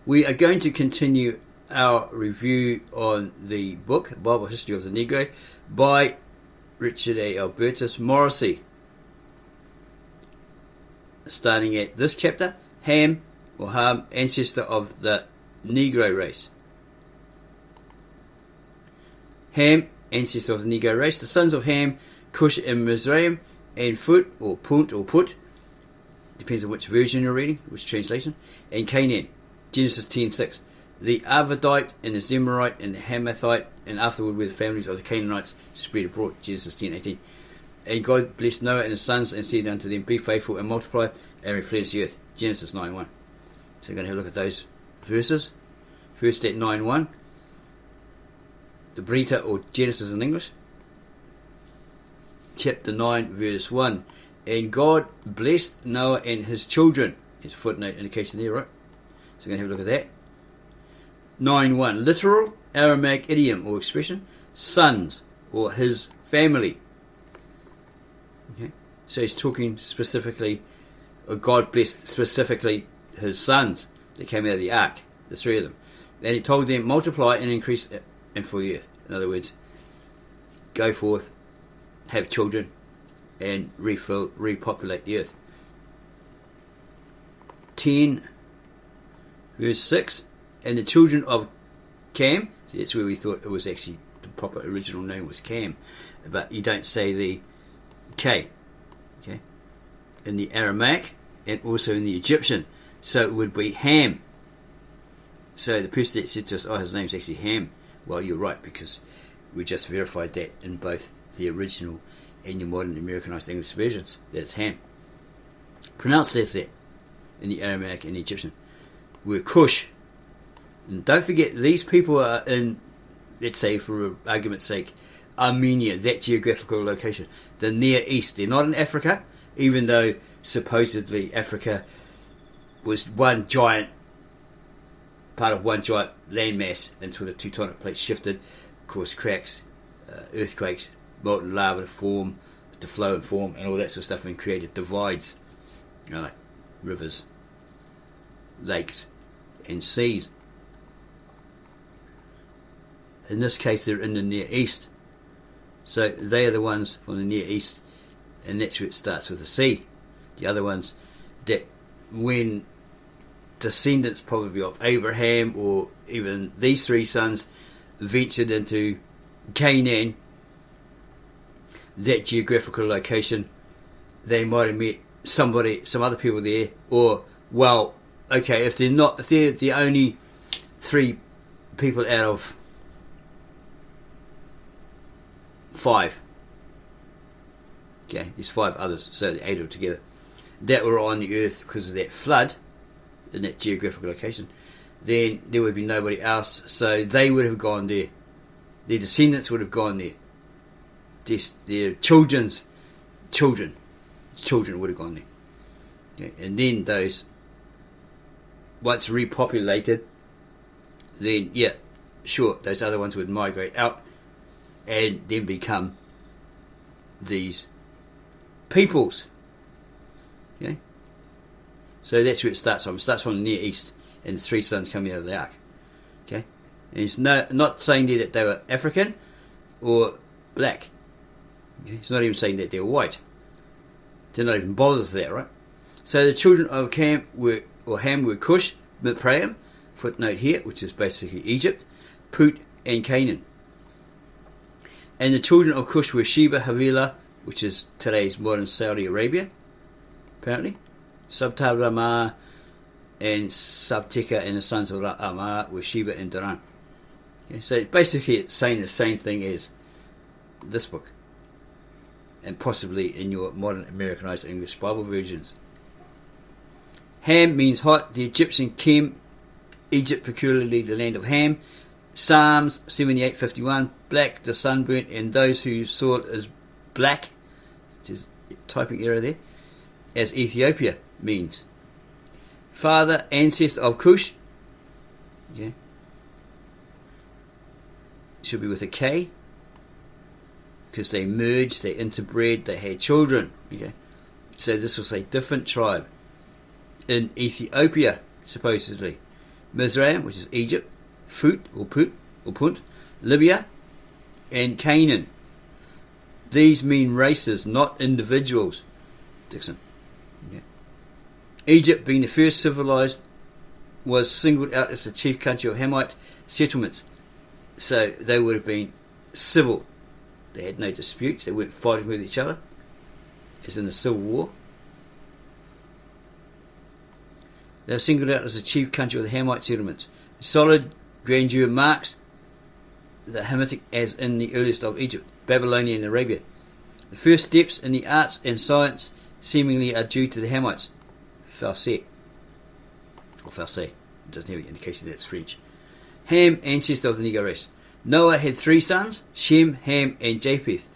We are going to continue our review on the book, Bible History of the Negro, by Richard A. Alburtus, Morrisey. Starting at this chapter, Ham, ancestor of the Negro race. Ham, ancestor of the Negro race. The sons of Ham, Cush and Mizraim, and Phut, or Punt, or Put, depends on which version you're reading, which translation, and Canaan. Genesis 10:6. The Arvadite and the Zemarite and the Hamathite, and afterward were the families of the Canaanites spread abroad. Genesis 10:18. And God blessed Noah and his sons and said unto them, Be faithful and multiply and replenish the earth. Genesis 9:1. So we're going to have a look at those verses. First at 9:1. The Brita, or Genesis in English. Chapter 9, verse 1. And God blessed Noah and his children. There's a footnote indication there, right? So we're going to have a look at that. 9:1. Literal Aramaic idiom or expression. Sons, or his family. Okay. So he's talking specifically, or God blessed specifically his sons that came out of the ark, the three of them. And he told them, multiply and increase and fill the earth. In other words, go forth, have children, and repopulate the earth. 10, verse 6. And the children of Cam, so that's where we thought it was actually, the proper original name was Cam, but you don't say the K, okay, in the Aramaic and also in the Egyptian, so it would be Ham. So the person that said to us, oh, his name's actually Ham, well, you're right, because we just verified that in both the original and your modern Americanized English versions, that it's Ham. Pronounced as that in the Aramaic and the Egyptian. We're Cush. And don't forget, these people are in, let's say for argument's sake, Armenia, that geographical location, the Near East. They're not in Africa, even though supposedly Africa was one giant, part of one giant landmass until the tectonic plates shifted, caused cracks, earthquakes, molten lava to flow and form, and all that sort of stuff, and created divides, like rivers, lakes, and seas. In this case, they're in the Near East. So they are the ones from the Near East, and that's where it starts with a C. The other ones that, when descendants probably of Abraham or even these three sons ventured into Canaan, that geographical location, they might have met some other people there, or, well, okay, if they're the only three people out of 5. Okay, there's 5 others, so they're 8 altogether, that were on the earth because of that flood in that geographical location. Then there would be nobody else, so they would have gone there. Their descendants would have gone there. Their children's children would have gone there. Okay, and then those, once repopulated, then yeah, sure, those other ones would migrate out and then become these peoples. Okay? So that's where it starts from. It starts from the Near East, and the 3 sons coming out of the ark. Okay? And it's not saying there that they were African or black. Okay? It's not even saying that they were white. They're not even bothered with that, right? So the children of Ham were Cush, Mizraim, footnote here, which is basically Egypt, Put, and Canaan. And the children of Cush were Sheba, Havilah, which is today's modern Saudi Arabia, apparently, Sabta, and Sabteka, and the sons of Amar were Sheba and Dedan. Okay, so basically it's saying the same thing as this book, and possibly in your modern Americanized English Bible versions. Ham means hot. The Egyptian Chem, Egypt, peculiarly the land of Ham. Psalms 78:51, black, the sunburnt, and those who saw it as black, which is typing error there, as Ethiopia means. Father, ancestor of Cush, okay, should be with a K, because they merged, they interbred, they had children. Okay, so this was a different tribe in Ethiopia, supposedly. Mizraim, which is Egypt, Punt, Libya, and Canaan. These mean races, not individuals. Dixon. Yeah. Egypt, being the first civilized, was singled out as the chief country of Hamite settlements. So they would have been civil. They had no disputes. They weren't fighting with each other, as in the Civil War. They were singled out as the chief country of the Hamite settlements. Solid grandeur marks the Hamitic as in the earliest of Egypt, Babylonia and Arabia. The first steps in the arts and science seemingly are due to the Hamites. Farsi. Or Farsi. It doesn't have any indication that it's French. Ham, ancestor of the Negro race. Noah had 3 sons, Shem, Ham, and Japheth.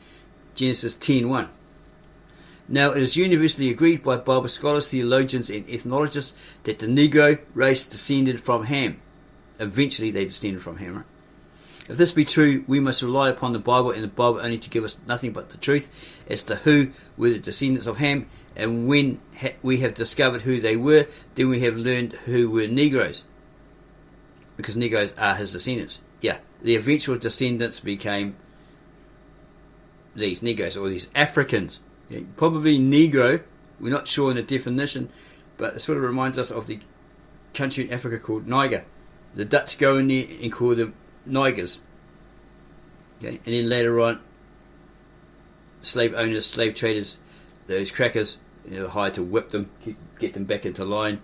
Genesis 10:1. Now it is universally agreed by Bible scholars, theologians, and ethnologists that the Negro race descended from Ham. Eventually they descended from Ham, right? If this be true, we must rely upon the Bible and the Bible only to give us nothing but the truth as to who were the descendants of Ham, and when we have discovered who they were, then we have learned who were Negroes, because Negroes are his descendants. Yeah, the eventual descendants became these Negroes, or these Africans. Yeah, probably Negro, we're not sure in the definition, but it sort of reminds us of the country in Africa called Niger. The Dutch go in there and call them Nigers. Okay, and then later on, slave owners, slave traders, those crackers, hired to whip them, get them back into line,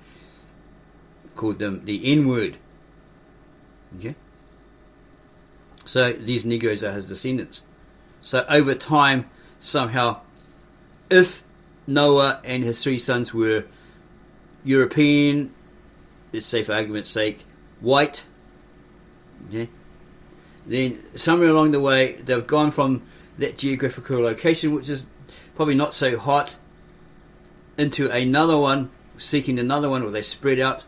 called them the N-word. Okay, so these Negroes are his descendants. So over time, somehow, if Noah and his 3 sons were European, let's say for argument's sake, white, okay, then somewhere along the way they've gone from that geographical location, which is probably not so hot, into another one, seeking another one, or they spread out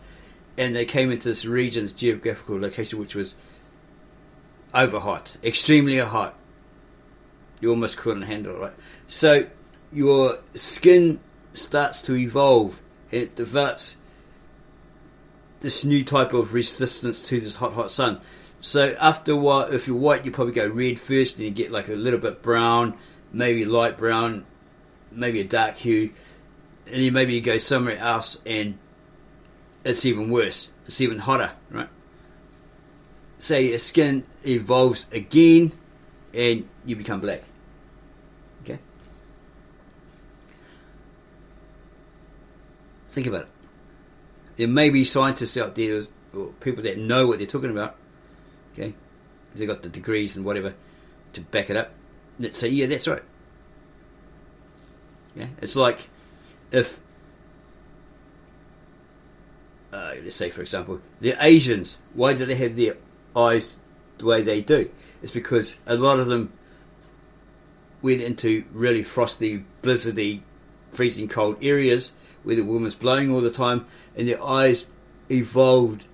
and they came into this region's geographical location, which was over hot, extremely hot. You almost couldn't handle it, right? So your skin starts to evolve. It develops this new type of resistance to this hot, hot sun. So after a while, if you're white, you probably go red first, and you get like a little bit brown, maybe light brown, maybe a dark hue, and then maybe you go somewhere else and it's even worse. It's even hotter, right? So your skin evolves again and you become black. Okay? Think about it. There may be scientists out there, or people that know what they're talking about. Okay? They've got the degrees and whatever to back it up. Let's say, yeah, that's right. Yeah? It's like if, let's say for example, the Asians, why do they have their eyes the way they do? It's because a lot of them went into really frosty, blizzardy, freezing cold areas where the wind was blowing all the time, and their eyes evolved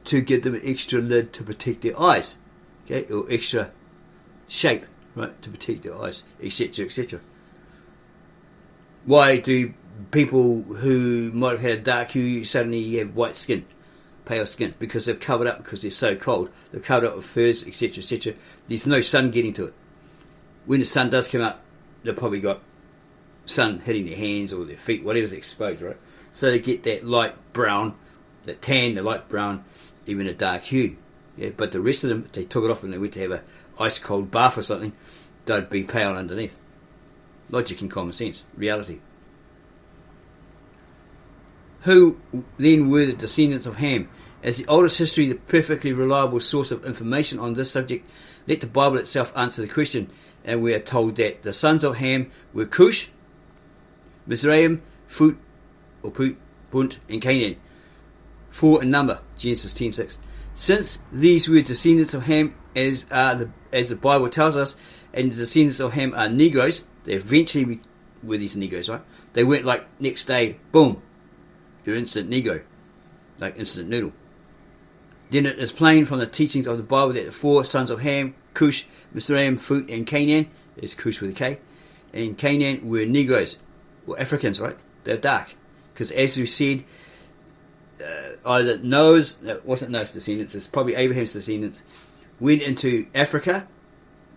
to give them an extra lid to protect their eyes, okay, or extra shape, right, to protect their eyes, etc., etc. Why do people who might have had a dark hue suddenly have white skin, pale skin? Because they've covered up, because they're so cold. They're covered up with furs, etc., etc. There's no sun getting to it. When the sun does come out, they've probably got sun hitting their hands or their feet, whatever's exposed, right? So they get that light brown, the tan, the light brown, even a dark hue. Yeah, but the rest of them, if they took it off and they went to have a ice cold bath or something, they'd be pale underneath. Logic and common sense, reality. Who then were the descendants of Ham? As the oldest history, the perfectly reliable source of information on this subject, let the Bible itself answer the question, and we are told that the sons of Ham were Cush, Mizraim, Phut, Punt, and Canaan. 4 in number, Genesis 10:6. Since these were descendants of Ham, as the Bible tells us, and the descendants of Ham are Negroes, they eventually were these Negroes, right? They weren't like next day, boom, you're instant Negro, like instant noodle. Then it is plain from the teachings of the Bible that the 4 sons of Ham, Cush, Mizraim, Phut, and Canaan, is Cush with a K, and Canaan were Negroes, or Africans, right? They're dark, because as we said, either Noah's, it wasn't Noah's descendants, it's probably Abraham's descendants, went into Africa,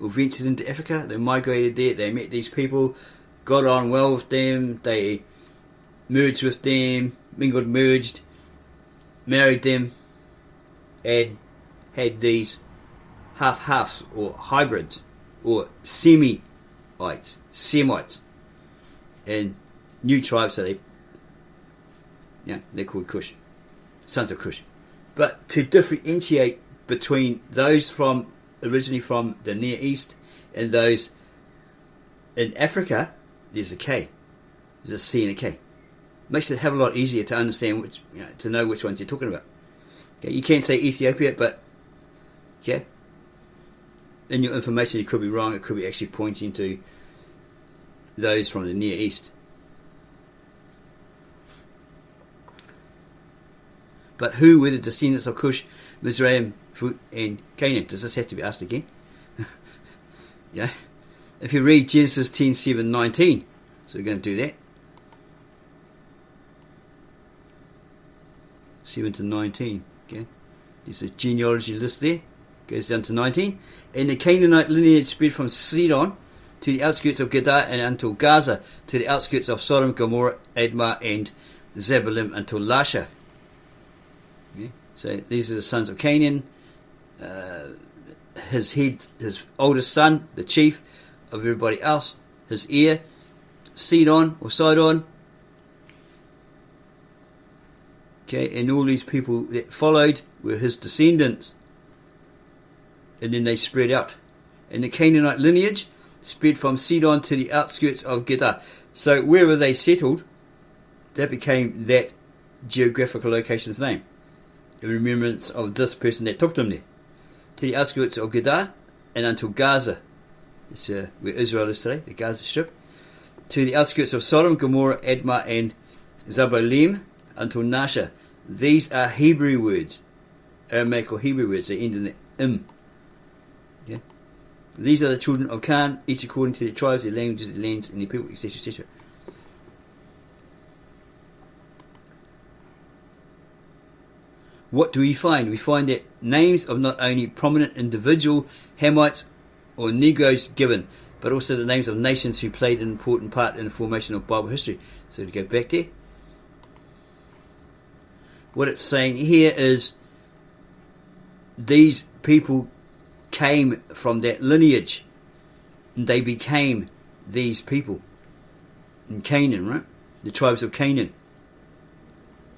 or ventured into Africa. They migrated there, they met these people, got on well with them, they merged with them, merged, married them, and had these half-halves, or hybrids, or Semites, and new tribes, so they're called Cush, sons of Cush. But to differentiate between those originally from the Near East and those in Africa, there's a K. There's a C and a K. Makes it a hell of a lot easier to understand to know which ones you're talking about. Okay, you can't say Ethiopia, but in your information you could be wrong. It could be actually pointing to those from the Near East. But who were the descendants of Cush, Mizraim, and Canaan? Does this have to be asked again? If you read Genesis 10:7-19, so we're going to do that. 7 to 19. Okay, there's a genealogy list there. Goes down to 19. And the Canaanite lineage spread from Sidon to the outskirts of Gedar and until Gaza, to the outskirts of Sodom, Gomorrah, Admah, and Zebulun until Lasha. Okay. So these are the sons of Canaan. His oldest son, the chief of everybody else, his heir, Sidon. Okay, and all these people that followed were his descendants. And then they spread out. And the Canaanite lineage spread from Sidon to the outskirts of Gedar. So wherever they settled, that became that geographical location's name, in remembrance of this person that took them there. To the outskirts of Gedar and until Gaza. That's where Israel is today, the Gaza Strip. To the outskirts of Sodom, Gomorrah, Admah, and Zeboiim until Nasha. These are Hebrew words, Aramaic or Hebrew words. They end in the im. Okay? These are the children of Canaan, each according to their tribes, their languages, their lands, and their people, etc., etc. What do we find? We find that names of not only prominent individual Hamites or Negroes given, but also the names of nations who played an important part in the formation of Bible history. So to go back there, what it's saying here is these people came from that lineage, and they became these people in Canaan, right? The tribes of Canaan,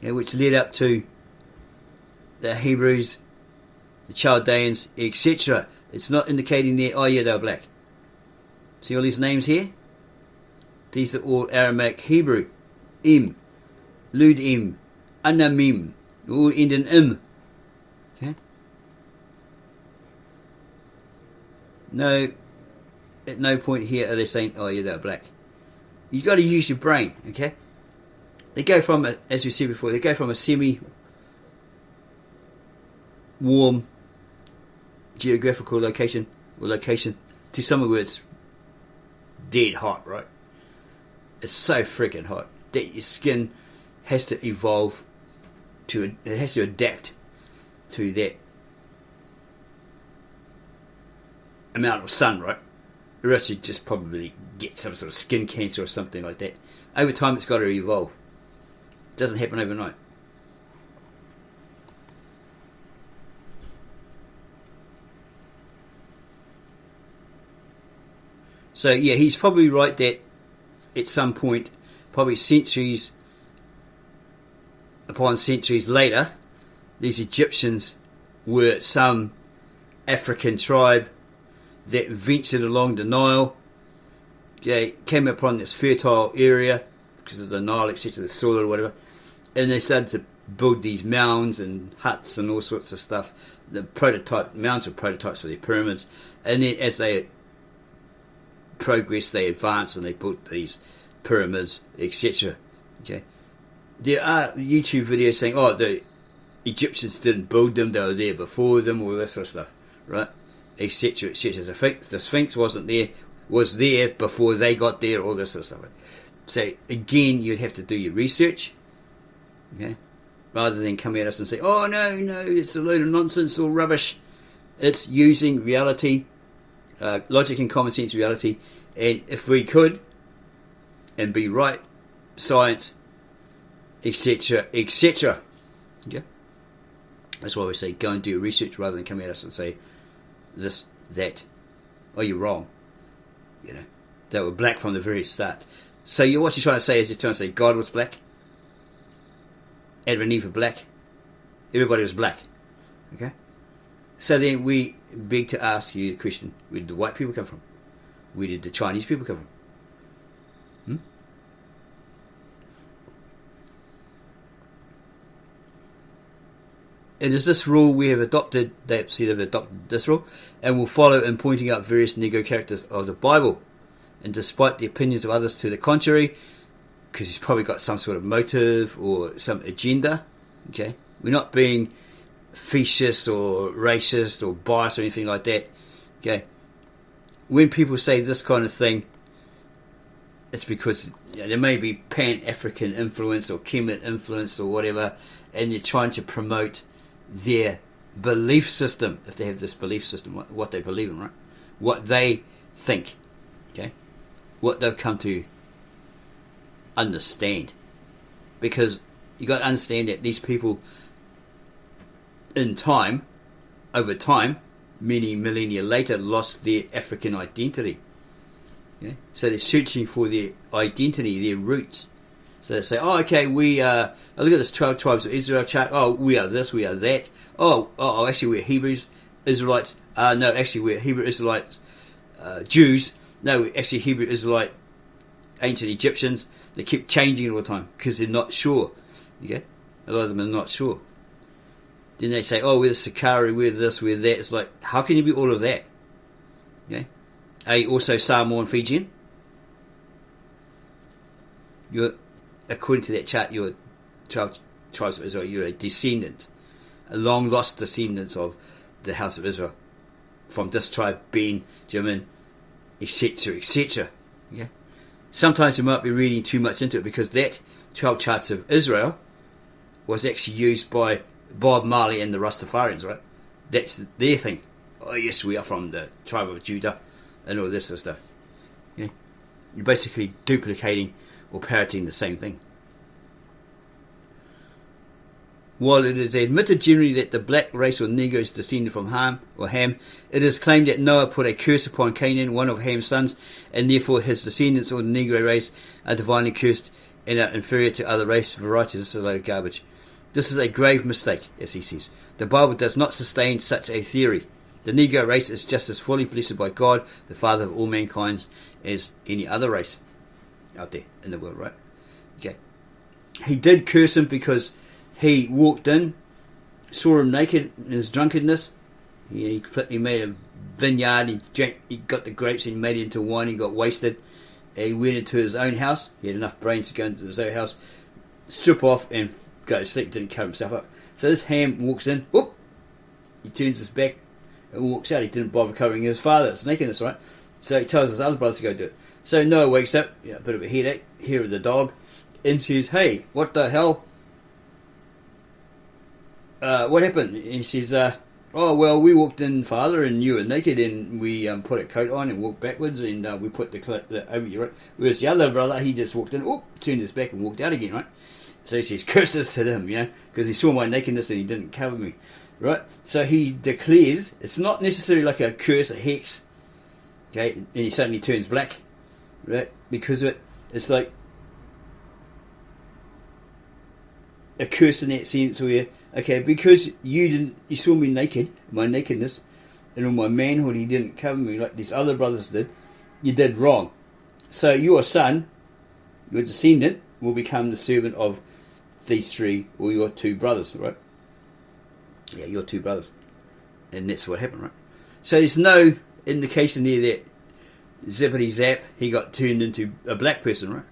which led up to the Hebrews, the Chaldeans, etc. It's not indicating there, they were black. See all these names here? These are all Aramaic Hebrew. Im, Ludim, Anamim, all end in im. Okay? No, at no point here are they saying, they're black. You've got to use your brain, okay? They go from, as we said before, they go from a semi-warm geographical location to somewhere where it's dead hot, right? It's so freaking hot that your skin has to evolve it has to adapt to that amount of sun, right? Or else you just probably get some sort of skin cancer or something like that. Over time it's got to evolve. It doesn't happen overnight. So he's probably right that at some point, probably centuries upon centuries later, these Egyptians were some African tribe that ventured along the Nile. They came upon this fertile area because of the Nile, etc., the soil or whatever, and they started to build these mounds and huts and all sorts of stuff. The mounds were prototypes for their pyramids, and then as they progressed, they advanced and they built these pyramids, etc. Okay, there are YouTube videos saying, the Egyptians didn't build them; they were there before them, all this sort of stuff, right? Etc. etc. The Sphinx wasn't there; was there before they got there, all this sort of stuff. So again, you'd have to do your research, okay, rather than come at us and say, oh no, it's a load of nonsense or rubbish. It's using reality, logic and common sense reality, and if we could, and be right, science, etc., etc. Okay? That's why we say go and do research rather than come at us and say this, that. Oh, you're wrong. They were black from the very start. So what you're trying to say is you're trying to say God was black, Adam and Eve were black, everybody was black. Okay? So then we beg to ask you the question, where did the white people come from? Where did the Chinese people come from? It is this rule we have adopted, they said have adopted this rule, and will follow in pointing out various Negro characters of the Bible. And despite the opinions of others to the contrary, because he's probably got some sort of motive or some agenda, okay? We're not being facetious or racist or biased or anything like that, okay? When people say this kind of thing, it's because there may be Pan-African influence or Kemet influence or whatever, and they're trying to promote their belief system, if they have this belief system, what they believe in, right? What they think, okay? What they've come to understand. Because you got to understand that these people, in time, over time, many millennia later, lost their African identity. Okay? So they're searching for their identity, their roots. So they say, oh, okay, look at this 12 tribes of Israel chart. Oh, we are this, we are that. Oh, actually, we're Hebrews, Israelites. No, actually, we're Hebrew Israelites, Jews. No, actually, Hebrew Israelite, ancient Egyptians. They keep changing it all the time because they're not sure. Okay? A lot of them are not sure. Then they say, oh, we're Sakari, we're this, we're that. It's like, how can you be all of that? Okay? Are you also Samoan Fijian? According to that chart, you're 12 tribes of Israel. You're a descendant, a long lost descendant of the house of Israel. From this tribe, Benjamin, etc., etc. Okay? Sometimes you might be reading too much into it because that 12 charts of Israel was actually used by Bob Marley and the Rastafarians, right? That's their thing. Oh yes, we are from the tribe of Judah and all this sort of stuff. Yeah? You're basically duplicating or parroting the same thing. While it is admitted generally that the black race or Negro is descended from Ham, it is claimed that Noah put a curse upon Canaan, one of Ham's sons, and therefore his descendants or the Negro race are divinely cursed and are inferior to other race varieties. This is a load of garbage. This is a grave mistake, as he says. The Bible does not sustain such a theory. The Negro race is just as fully blessed by God, the Father of all mankind, as any other race out there in the world, right? Okay. He did curse him because he walked in, saw him naked in his drunkenness. He made a vineyard, he got the grapes and he made it into wine, he got wasted. He went into his own house, he had enough brains to go into his own house, strip off and go to sleep, didn't cover himself up. So this Ham walks in, whoop, he turns his back and walks out. He didn't bother covering his father's nakedness, right? So he tells his other brothers to go do it. So Noah wakes up, a bit of a headache, hair of the dog, and says, hey, what the hell? What happened? And he says, oh, well, we walked in, Father, and you were naked, and we put a coat on and walked backwards, and we put the over you, right? Whereas the other brother, he just walked in, turned his back and walked out again, right? So he says, curses to them, because he saw my nakedness and he didn't cover me, right? So he declares, it's not necessarily like a curse, a hex, okay, and he suddenly turns black, right? Because of it, it's like a curse in that sense where, okay, because you saw me naked, my nakedness, and in my manhood he didn't cover me like these other brothers did, you did wrong. So your son, your descendant, will become the servant of these three, or your two brothers, right? Yeah, your two brothers. And that's what happened, right? So there's no indication there that zippity zap, he got turned into a black person, right?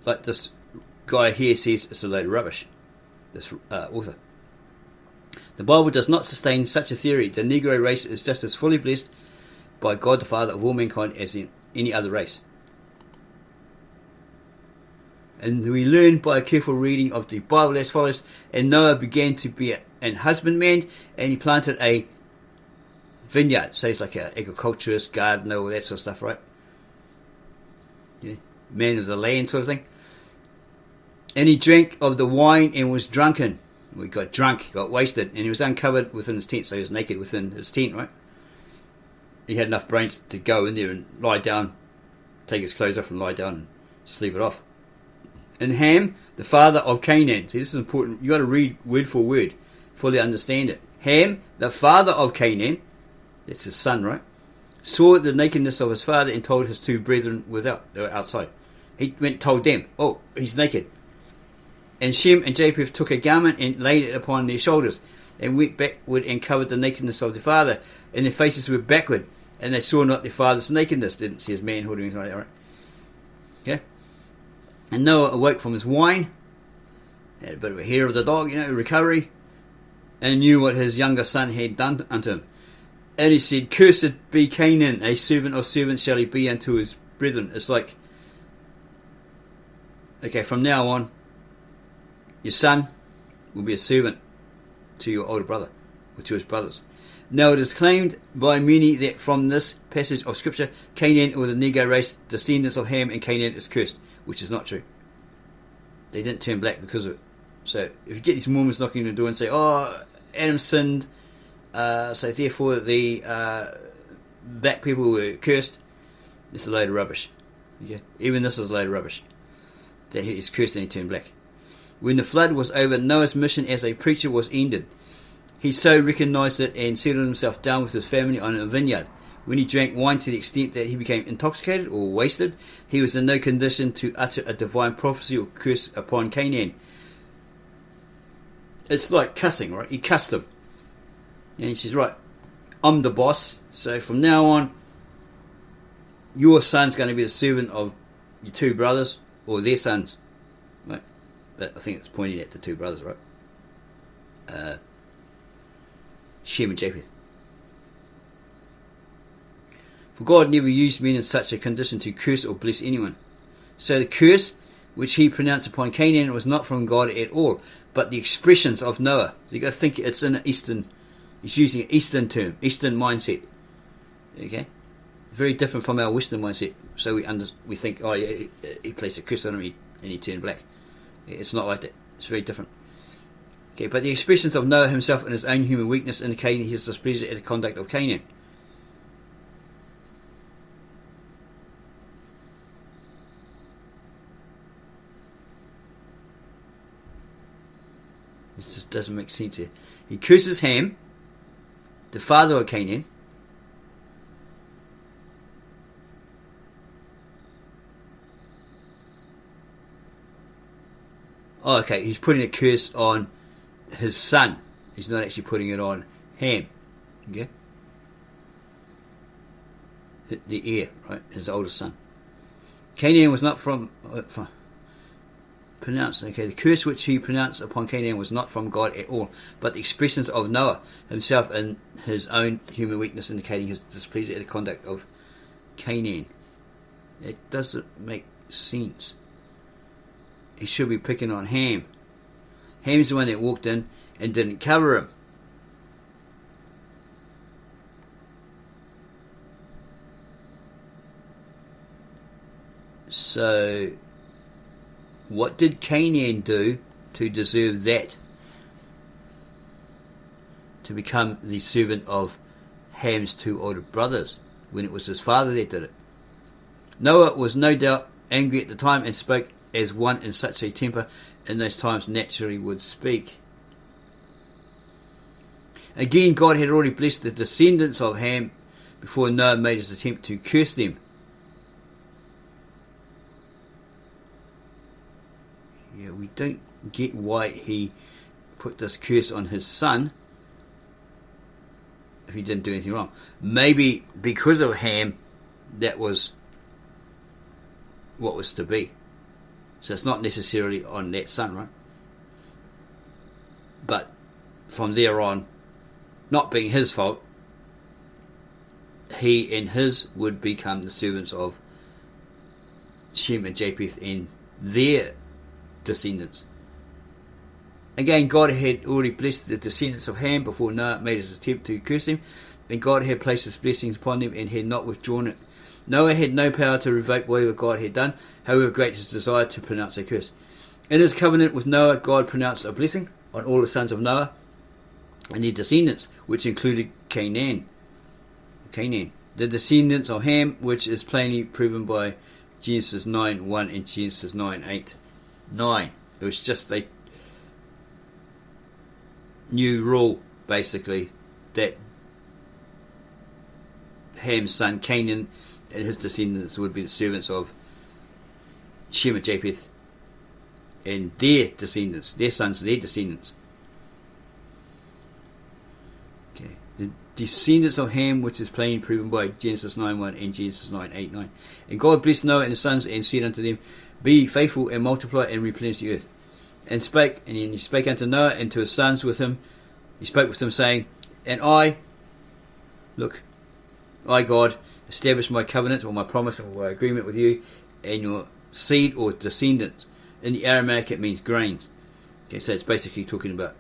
Like this guy here says, it's a load of rubbish, this author. The Bible does not sustain such a theory. The Negro race is just as fully blessed by God the Father of all mankind as in any other race. And we learn by a careful reading of the Bible as follows: and Noah began to be an husbandman, and he planted a vineyard. So he's like an agriculturist, gardener, all that sort of stuff, right? Yeah. Man of the land sort of thing. And he drank of the wine and was drunken. We got drunk, got wasted, and he was uncovered within his tent, so he was naked within his tent, right? He had enough brains to go in there and lie down, take his clothes off and lie down and sleep it off. And Ham, the father of Canaan. See, this is important. You've got to read word for word, fully understand it. Ham, the father of Canaan, that's his son, right? Saw the nakedness of his father and told his two brethren they were outside. He went and told them, oh, he's naked. And Shem and Japheth took a garment and laid it upon their shoulders, and went backward and covered the nakedness of their father, and their faces were backward, and they saw not their father's nakedness. Didn't see his manhood or anything like that, right? Yeah. And Noah awoke from his wine, had a bit of a hair of the dog, recovery, and knew what his younger son had done unto him. And he said, cursed be Canaan, a servant of servants shall he be unto his brethren. It's like, okay, from now on, your son will be a servant to your older brother, or to his brothers. Now it is claimed by many that from this passage of Scripture, Canaan, or the Negro race, descendants of Ham and Canaan, is cursed, which is not true. They didn't turn black because of it. So if you get these Mormons knocking on the door and say, oh, Adam sinned, so therefore the black people were cursed, it's a load of rubbish. Okay? Even this is a load of rubbish. That he is cursed and he turned black. When the flood was over, Noah's mission as a preacher was ended. He so recognized it and settled himself down with his family on a vineyard. When he drank wine to the extent that he became intoxicated or wasted, he was in no condition to utter a divine prophecy or curse upon Canaan. It's like cussing, right? He cussed them. And he says, right, I'm the boss, so from now on, your son's going to be the servant of your two brothers, or their sons. Right? But I think it's pointing at the two brothers, right? Shem and Japheth. For God never used men in such a condition to curse or bless anyone. So the curse which he pronounced upon Canaan was not from God at all, but the expressions of Noah. So you got to think it's in an Eastern, he's using an Eastern term, Eastern mindset. Okay? Very different from our Western mindset. So we think, oh yeah, he placed a curse on him and he turned black. It's not like that. It's very different. Okay, but the expressions of Noah himself and his own human weakness indicating his displeasure at the conduct of Canaan. This just doesn't make sense here. He curses Ham, the father of Canaan. Oh, okay, he's putting a curse on his son. He's not actually putting it on Ham. Okay? The heir, right? His oldest son. Canaan was not from pronounced. Okay, the curse which he pronounced upon Canaan was not from God at all, but the expressions of Noah himself and his own human weakness indicating his displeasure at the conduct of Canaan. It doesn't make sense. He should be picking on Ham. Ham's the one that walked in and didn't cover him. So, what did Canaan do to deserve that? To become the servant of Ham's two older brothers, when it was his father that did it. Noah was no doubt angry at the time and spoke as one in such a temper in those times naturally would speak. Again, God had already blessed the descendants of Ham before Noah made his attempt to curse them. Yeah, we don't get why he put this curse on his son if he didn't do anything wrong. Maybe because of Ham, that was what was to be. So it's not necessarily on that son, right? But from there on, not being his fault, he and his would become the servants of Shem and Japheth and their descendants. Again, God had already blessed the descendants of Ham before Noah made his attempt to curse them, and God had placed his blessings upon them and had not withdrawn it. Noah had no power to revoke whatever God had done, however great his desire to pronounce a curse. In his covenant with Noah, God pronounced a blessing on all the sons of Noah and their descendants, which included Canaan. The descendants of Ham, which is plainly proven by Genesis 9:1 and Genesis 9:8-9. It was just a new rule, basically, that Ham's son Canaan and his descendants would be the servants of Shem and Japheth and their descendants, their sons, their descendants. Okay. The descendants of Ham, which is plainly proven by Genesis 9:1 and Genesis 9:8-9. And God blessed Noah and his sons and said unto them, Be faithful and multiply and replenish the earth. And he spake unto Noah and to his sons with him. He spoke with them, saying, And I, God, establish my covenant or my promise or my agreement with you and your seed or descendants. In the Aramaic it means grains. Okay, so it's basically talking about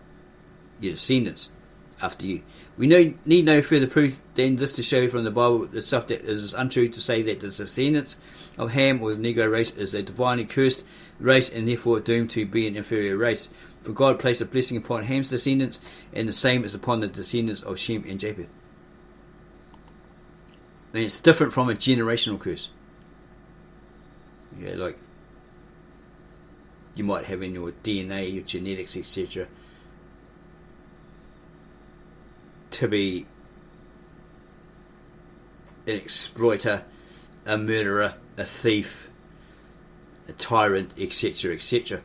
your descendants after you. We need no further proof than this to show from the Bible the stuff that is untrue to say that the descendants of Ham or the Negro race is a divinely cursed race and therefore doomed to be an inferior race. For God placed a blessing upon Ham's descendants, and the same is upon the descendants of Shem and Japheth. And it's different from a generational curse. Yeah, like you might have in your DNA, your genetics, etc., to be an exploiter, a murderer, a thief, a tyrant, etc., etc.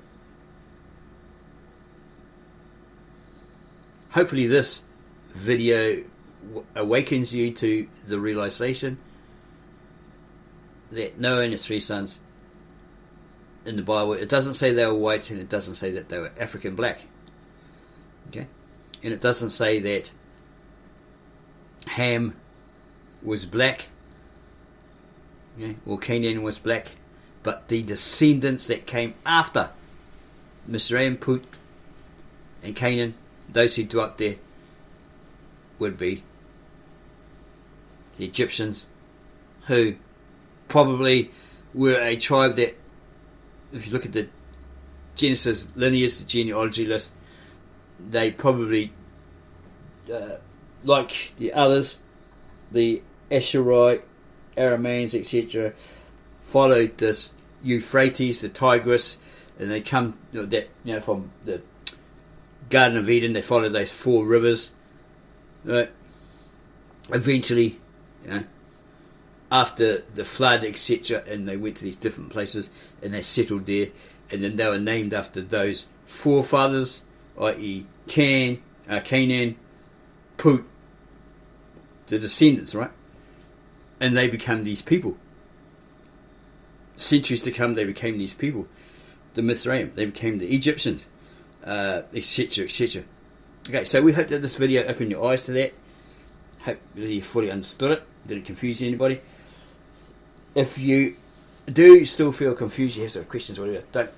Hopefully this video awakens you to the realization that Noah and his three sons in the Bible, it doesn't say they were white, and it doesn't say that they were African black. Okay? And it doesn't say that Ham was black, okay, or Canaan was black, but the descendants that came after Missionary, Put, and Canaan, those who dwelt there, would be the Egyptians, who probably were a tribe that, if you look at the Genesis lineage, the genealogy list, they probably, like the others, the Asherite, Arameans, etc., followed this Euphrates, the Tigris, and they come from the Garden of Eden. They followed those four rivers. Right. Eventually, after the flood, etc., and they went to these different places and they settled there, and then they were named after those forefathers, i.e. Canaan, Put, the descendants, right? And they become these people. Centuries to come, they became these people. The Mithraim, they became the Egyptians, etc., etc. Okay, so we hope that this video opened your eyes to that. Hope you fully understood it. Didn't confuse anybody. If you do still feel confused, you have some questions or whatever,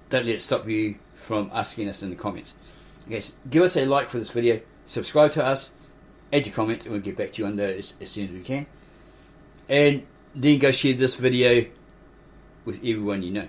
don't let it stop you from asking us in the comments. Okay, so give us a like for this video, subscribe to us, add your comments, and we'll get back to you on those as soon as we can. And then go share this video with everyone you know.